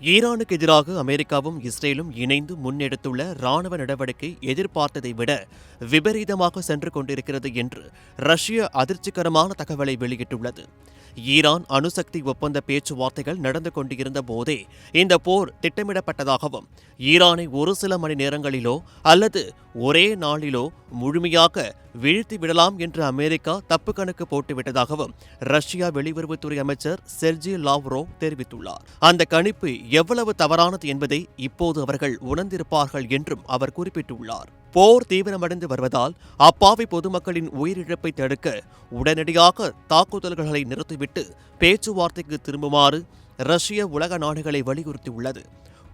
ஈரானுக்கு எதிராக அமெரிக்காவும் இஸ்ரேலும் இணைந்து முன்னெடுத்துள்ள ராணுவ நடவடிக்கை எதிர்பார்த்ததை விட விபரீதமாக சென்று கொண்டிருக்கிறது என்று ரஷ்யா அதிர்ச்சிகரமான தகவலை வெளியிட்டுள்ளது. ஈரான் அணுசக்தி ஒப்பந்த பேச்சுவார்த்தைகள் நடந்து கொண்டிருந்த போதே இந்த போர் திட்டமிடப்பட்டதாகவும், ஈரானை ஒரு சில மணி நேரங்களிலோ அல்லது ஒரே நாளிலோ முழுமையாக வீழ்த்தி விடலாம் என்று அமெரிக்கா தப்பு கணக்கு போட்டுவிட்டதாகவும் ரஷ்யா வெளியுறவுத்துறை அமைச்சர் செர்ஜி லாவ்ரோவ் தெரிவித்துள்ளார். அந்த கணிப்பு எவ்வளவு தவறானது என்பதை இப்போது அவர்கள் உணர்ந்திருப்பார்கள் என்றும் அவர் குறிப்பிட்டுள்ளார். போர் தீவிரமடைந்து வருவதால் அப்பாவி பொதுமக்களின் உயிரிழப்பை தடுக்க உடனடியாக தாக்குதல்களை நிறுத்திவிட்டு பேச்சுவார்த்தைக்கு திரும்புமாறு ரஷ்ய உலக நாடுகளை வலியுறுத்தியுள்ளது.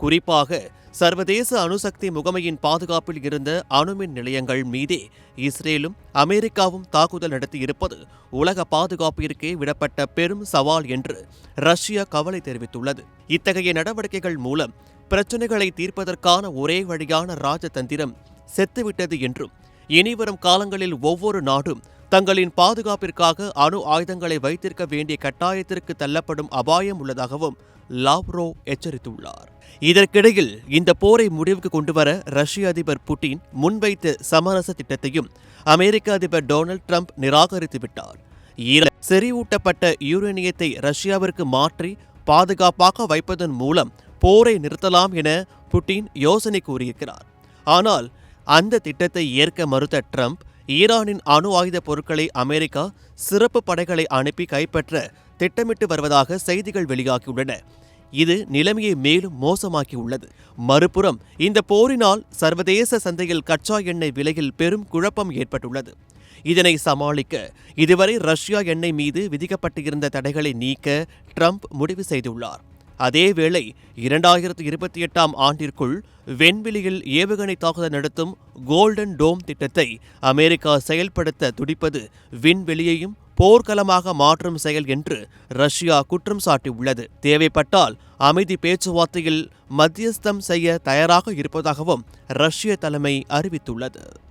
குறிப்பாக சர்வதேச அணுசக்தி முகமையின் பாதுகாப்பில் இருந்த அணுமின் நிலையங்கள் மீதே இஸ்ரேலும் அமெரிக்காவும் தாக்குதல் நடத்தியிருப்பது உலக பாதுகாப்பிற்கே விடப்பட்ட பெரும் சவால் என்று ரஷ்யா கவலை தெரிவித்துள்ளது. இத்தகைய நடவடிக்கைகள் மூலம் பிரச்சினைகளை தீர்ப்பதற்கான ஒரே வழியான ராஜதந்திரம் செத்துவிட்டது என்றும், இனிவரும் காலங்களில் ஒவ்வொரு நாடும் தங்களின் பாதுகாப்பிற்காக அணு ஆயுதங்களை வைத்திருக்க வேண்டிய கட்டாயத்திற்கு தள்ளப்படும் அபாயம் உள்ளதாகவும் லாவ்ரோவ் எச்சரித்துள்ளார். இதற்கிடையில் இந்த போரை முடிவுக்கு கொண்டுவர ரஷ்ய அதிபர் புட்டின் முன்வைத்த சமரச திட்டத்தையும் அமெரிக்க அதிபர் டொனால்ட் ட்ரம்ப் நிராகரித்துவிட்டார். ஈரான் செறிவூட்டப்பட்ட யுரேனியத்தை ரஷ்யாவிற்கு மாற்றி பாதுகாப்பாக வைப்பதன் மூலம் போரை நிறுத்தலாம் என புட்டின் யோசனை கூறியிருக்கிறார். ஆனால் அந்த திட்டத்தை ஏற்க மறுத்த ட்ரம்ப், ஈரானின் அணு ஆயுத பொருட்களை அமெரிக்கா சிறப்பு படைகளை அனுப்பி கைப்பற்ற திட்டமிட்டு வருவதாக செய்திகள் வெளியாகியுள்ளன. இது நிலைமையை மேலும் மோசமாக்கியுள்ளது. மறுபுறம் இந்த போரினால் சர்வதேச சந்தையில் கச்சா எண்ணெய் விலையில் பெரும் குழப்பம் ஏற்பட்டுள்ளது. இதனை சமாளிக்க இதுவரை ரஷ்யா எண்ணெய் மீது விதிக்கப்பட்டிருந்த தடைகளை நீக்க ட்ரம்ப் முடிவு செய்துள்ளார். அதேவேளை 2028ஆம் ஆண்டிற்குள் வெண்வெளியில் ஏவுகணை தாக்குதல் நடத்தும் கோல்டன் டோம் திட்டத்தை அமெரிக்கா செயல்படுத்த துடிப்பது விண்வெளியையும் போர்க்களமாக மாற்றும் செயல் என்று ரஷ்யா குற்றம் சாட்டியுள்ளது. தேவைப்பட்டால் அமைதி பேச்சுவார்த்தையில் மத்தியஸ்தம் செய்ய தயாராக இருப்பதாகவும் ரஷ்ய தலைமை அறிவித்துள்ளது.